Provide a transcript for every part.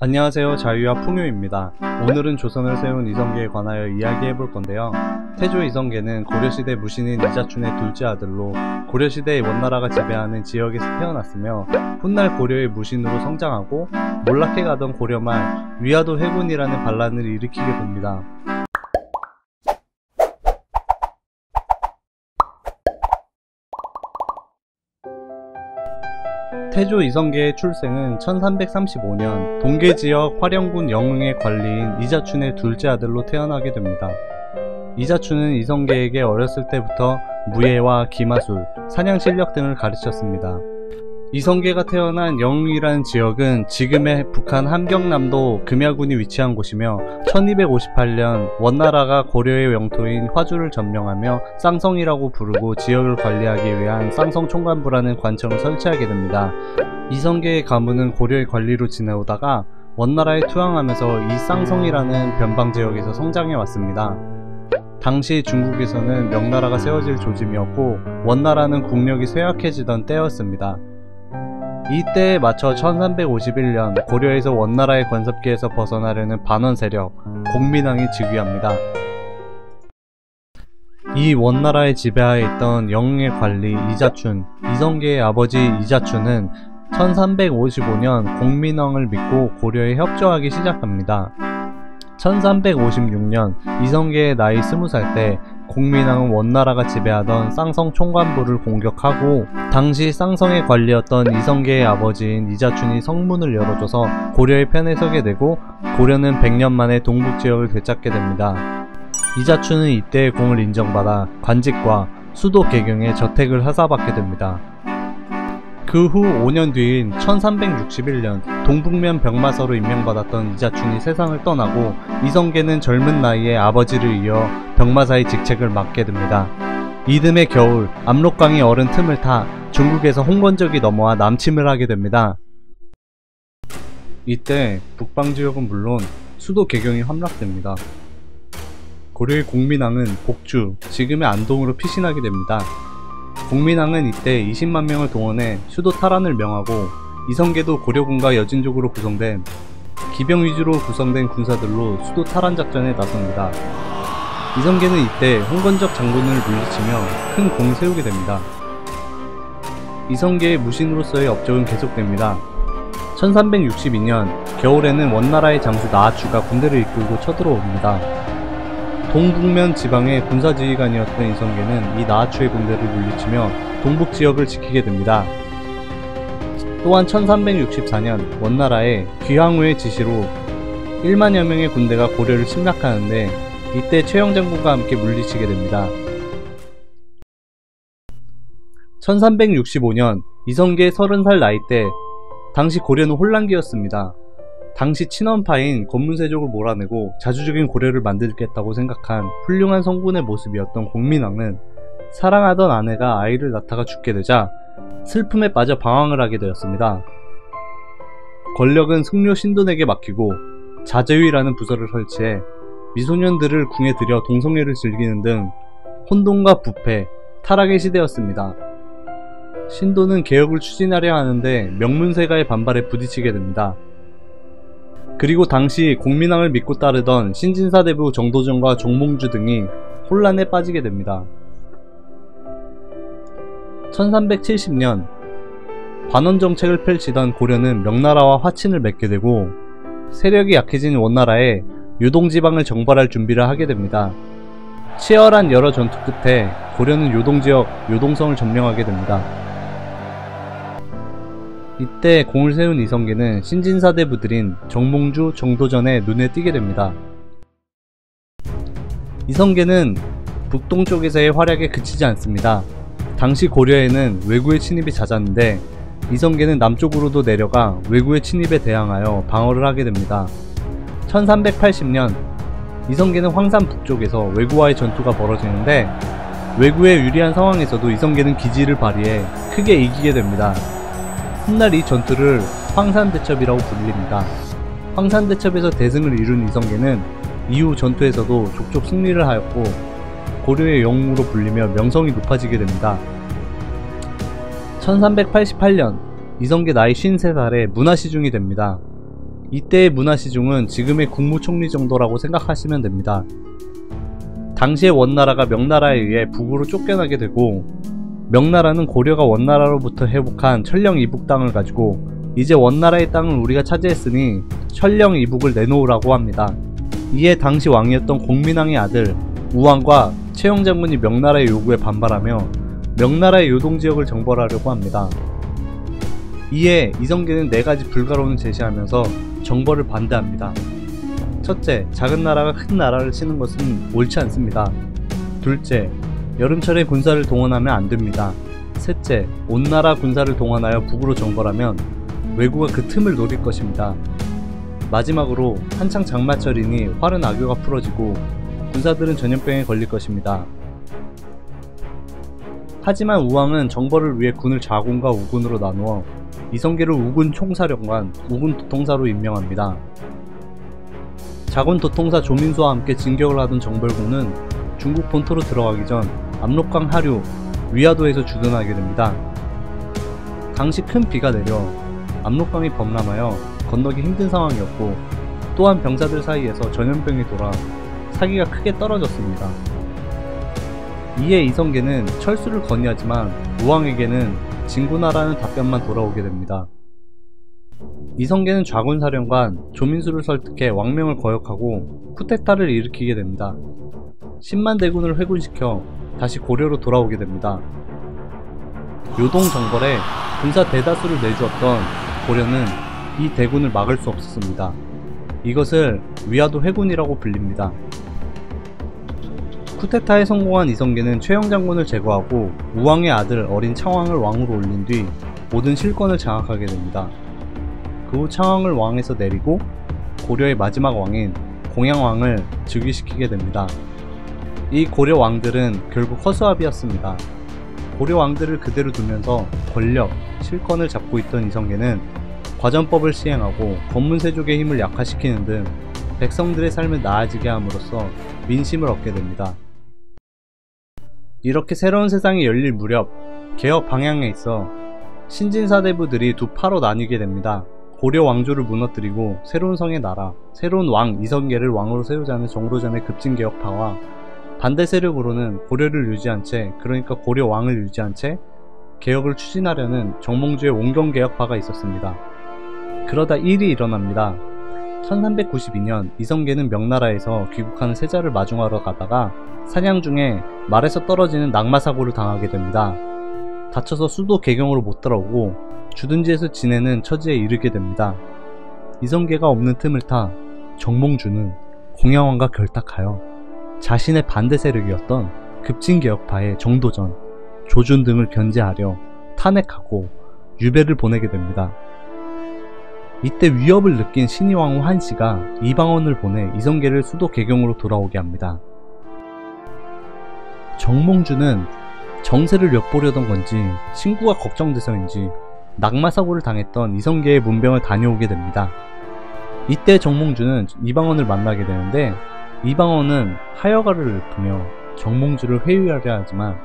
안녕하세요. 자유와 풍요입니다. 오늘은 조선을 세운 이성계에 관하여 이야기해볼 건데요. 태조 이성계는 고려시대 무신인 이자춘의 둘째 아들로 고려시대의 원나라가 지배하는 지역에서 태어났으며 훗날 고려의 무신으로 성장하고 몰락해가던 고려 말 위화도 회군이라는 반란을 일으키게 됩니다. 태조 이성계의 출생은 1335년 동계지역 화령군 영흥의 관리인 이자춘의 둘째 아들로 태어나게 됩니다. 이자춘은 이성계에게 어렸을 때부터 무예와 기마술, 사냥 실력 등을 가르쳤습니다. 이성계가 태어난 영흥이라는 지역은 지금의 북한 함경남도 금야군이 위치한 곳이며 1258년 원나라가 고려의 영토인 화주를 점령하며 쌍성이라고 부르고 지역을 관리하기 위한 쌍성총관부라는 관청을 설치하게 됩니다. 이성계의 가문은 고려의 관리로 지내오다가 원나라에 투항하면서 이 쌍성이라는 변방지역에서 성장해 왔습니다. 당시 중국에서는 명나라가 세워질 조짐이었고 원나라는 국력이 쇠약해지던 때였습니다. 이때에 맞춰 1351년 고려에서 원나라의 권섭기에서 벗어나려는 반원 세력 공민왕이 즉위합니다. 이 원나라의 지배하에 있던 영흥의 관리 이자춘, 이성계의 아버지 이자춘은 1355년 공민왕을 믿고 고려에 협조하기 시작합니다. 1356년 이성계의 나이 20살 때 공민왕은 원나라가 지배하던 쌍성 총관부를 공격하고 당시 쌍성의 관리였던 이성계의 아버지인 이자춘이 성문을 열어줘서 고려의 편에 서게 되고 고려는 100년 만에 동북지역을 되찾게 됩니다. 이자춘은 이때의 공을 인정받아 관직과 수도 개경에 저택을 하사받게 됩니다. 그 후 5년 뒤인 1361년 동북면 병마서로 임명받았던 이자춘이 세상을 떠나고 이성계는 젊은 나이에 아버지를 이어 병마사의 직책을 맡게 됩니다. 이듬해 겨울 압록강이 얼은 틈을 타 중국에서 홍건적이 넘어와 남침을 하게 됩니다. 이때 북방지역은 물론 수도 개경이 함락됩니다. 고려의 공민왕은 복주, 지금의 안동으로 피신하게 됩니다. 공민왕은 이때 20만 명을 동원해 수도 탈환을 명하고 이성계도 고려군과 여진족으로 구성된 기병 위주로 구성된 군사들로 수도 탈환 작전에 나섭니다. 이성계는 이때 홍건적 장군을 물리치며 큰 공을 세우게 됩니다. 이성계의 무신으로서의 업적은 계속됩니다. 1362년 겨울에는 원나라의 장수 나아추가 군대를 이끌고 쳐들어옵니다. 동북면 지방의 군사지휘관이었던 이성계는 이 나아추의 군대를 물리치며 동북지역을 지키게 됩니다. 또한 1364년 원나라의 귀황후의 지시로 1만여 명의 군대가 고려를 침략하는데 이때 최영장군과 함께 물리치게 됩니다. 1365년 이성계의 30살 나이 때 당시 고려는 혼란기였습니다. 당시 친원파인 권문세족을 몰아내고 자주적인 고려를 만들겠다고 생각한 훌륭한 성군의 모습이었던 공민왕은 사랑하던 아내가 아이를 낳다가 죽게 되자 슬픔에 빠져 방황을 하게 되었습니다. 권력은 승려 신돈에게 맡기고 자제위라는 부서를 설치해 미소년들을 궁에 들여 동성애를 즐기는 등 혼돈과 부패, 타락의 시대였습니다. 신돈은 개혁을 추진하려 하는데 명문세가의 반발에 부딪히게 됩니다. 그리고 당시 공민왕을 믿고 따르던 신진사대부 정도전과 종몽주 등이 혼란에 빠지게 됩니다. 1370년 반원정책을 펼치던 고려는 명나라와 화친을 맺게 되고 세력이 약해진 원나라에 요동지방을 정벌할 준비를 하게 됩니다. 치열한 여러 전투 끝에 고려는 요동지역 요동성을 점령하게 됩니다. 이때 공을 세운 이성계는 신진사대부들인 정몽주, 정도전에 눈에 띄게 됩니다. 이성계는 북동쪽에서의 활약에 그치지 않습니다. 당시 고려에는 왜구의 침입이 잦았는데 이성계는 남쪽으로도 내려가 왜구의 침입에 대항하여 방어를 하게 됩니다. 1380년 이성계는 황산 북쪽에서 왜구와의 전투가 벌어지는데 왜구의 유리한 상황에서도 이성계는 기지를 발휘해 크게 이기게 됩니다. 훗날 이 전투를 황산대첩이라고 불립니다. 황산대첩에서 대승을 이룬 이성계는 이후 전투에서도 족족 승리를 하였고 고려의 영웅으로 불리며 명성이 높아지게 됩니다. 1388년 이성계 나이 53살에 문화시중이 됩니다. 이때의 문화시중은 지금의 국무총리 정도라고 생각하시면 됩니다. 당시의 원나라가 명나라에 의해 북으로 쫓겨나게 되고, 명나라는 고려가 원나라로부터 회복한 천령 이북 땅을 가지고 이제 원나라의 땅을 우리가 차지했으니 천령 이북을 내놓으라고 합니다. 이에 당시 왕이었던 공민왕의 아들 우왕과 최영장군이 명나라의 요구에 반발하며 명나라의 요동지역을 정벌하려고 합니다. 이에 이성계는 4가지 불가론을 제시하면서 정벌을 반대합니다. 첫째, 작은 나라가 큰 나라를 치는 것은 옳지 않습니다. 둘째, 여름철에 군사를 동원하면 안됩니다. 셋째, 온 나라 군사를 동원하여 북으로 정벌하면 왜구가 그 틈을 노릴 것입니다. 마지막으로 한창 장마철이니 활은 악교가 풀어지고 군사들은 전염병에 걸릴 것입니다. 하지만 우왕은 정벌을 위해 군을 좌군과 우군으로 나누어 이성계를 우군 총사령관, 우군 도통사로 임명합니다. 자군 도통사 조민수와 함께 진격을 하던 정벌군은 중국 본토로 들어가기 전 압록강 하류 위화도에서 주둔하게 됩니다. 당시 큰 비가 내려 압록강이 범람하여 건너기 힘든 상황이었고, 또한 병사들 사이에서 전염병이 돌아 사기가 크게 떨어졌습니다. 이에 이성계는 철수를 건의하지만 우왕에게는 진군하라는 답변만 돌아오게 됩니다. 이성계는 좌군사령관 조민수를 설득해 왕명을 거역하고 쿠데타를 일으키게 됩니다. 10만 대군을 회군시켜 다시 고려로 돌아오게 됩니다. 요동 정벌에 군사 대다수를 내주었던 고려는 이 대군을 막을 수 없었습니다. 이것을 위화도 회군이라고 불립니다. 쿠데타에 성공한 이성계는 최영장군을 제거하고 우왕의 아들 어린 창왕을 왕으로 올린 뒤 모든 실권을 장악하게 됩니다. 그 후 창왕을 왕에서 내리고 고려의 마지막 왕인 공양왕을 즉위시키게 됩니다. 이 고려 왕들은 결국 허수아비였습니다. 고려 왕들을 그대로 두면서 권력, 실권을 잡고 있던 이성계는 과전법을 시행하고 권문세족의 힘을 약화시키는 등 백성들의 삶을 나아지게 함으로써 민심을 얻게 됩니다. 이렇게 새로운 세상이 열릴 무렵 개혁 방향에 있어 신진사대부들이 두 파로 나뉘게 됩니다. 고려 왕조를 무너뜨리고 새로운 성의 나라, 새로운 왕 이성계를 왕으로 세우자는 정도전의 급진개혁파와 반대 세력으로는 고려를 유지한 채, 그러니까 고려 왕을 유지한 채 개혁을 추진하려는 정몽주의 온경개혁파가 있었습니다. 그러다 일이 일어납니다. 1392년 이성계는 명나라에서 귀국하는 세자를 마중하러 가다가 사냥 중에 말에서 떨어지는 낙마사고를 당하게 됩니다. 다쳐서 수도 개경으로 못 돌아오고 주둔지에서 지내는 처지에 이르게 됩니다. 이성계가 없는 틈을 타 정몽주는 공양왕과 결탁하여 자신의 반대 세력이었던 급진개혁파의 정도전, 조준 등을 견제하려 탄핵하고 유배를 보내게 됩니다. 이때 위협을 느낀 신의왕후 한씨가 이방원을 보내 이성계를 수도 개경으로 돌아오게 합니다. 정몽주는 정세를 엿보려던 건지 친구가 걱정돼서인지 낙마사고를 당했던 이성계의 문병을 다녀오게 됩니다. 이때 정몽주는 이방원을 만나게 되는데 이방원은 하여가를 읊으며 정몽주를 회유하려 하지만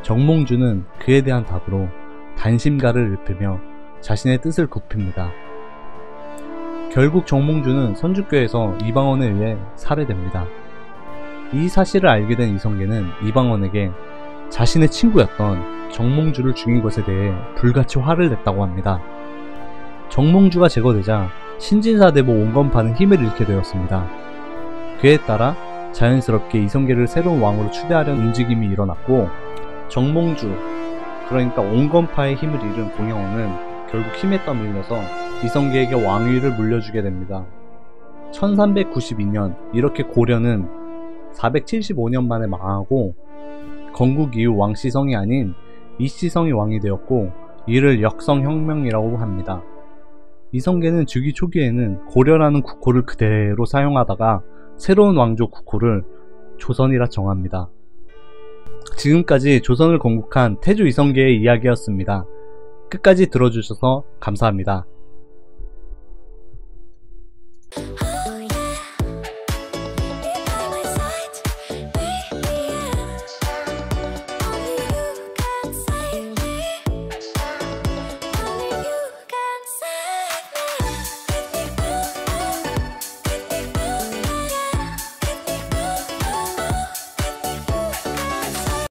정몽주는 그에 대한 답으로 단심가를 읊으며 자신의 뜻을 굽힙니다. 결국 정몽주는 선주교에서 이방원에 의해 살해됩니다. 이 사실을 알게 된 이성계는 이방원에게 자신의 친구였던 정몽주를 죽인 것에 대해 불같이 화를 냈다고 합니다. 정몽주가 제거되자 신진사대부 온건파는 힘을 잃게 되었습니다. 그에 따라 자연스럽게 이성계를 새로운 왕으로 추대하려는 움직임이 일어났고, 정몽주, 그러니까 온건파의 힘을 잃은 공양왕은 결국 힘에 떠밀려서 이성계에게 왕위를 물려주게 됩니다. 1392년 이렇게 고려는 475년 만에 망하고 건국 이후 왕시성이 아닌 이시성이 왕이 되었고, 이를 역성혁명이라고 합니다. 이성계는 즉위 초기에는 고려라는 국호를 그대로 사용하다가 새로운 왕조 국호를 조선이라 정합니다. 지금까지 조선을 건국한 태조 이성계의 이야기였습니다. 끝까지 들어주셔서 감사합니다.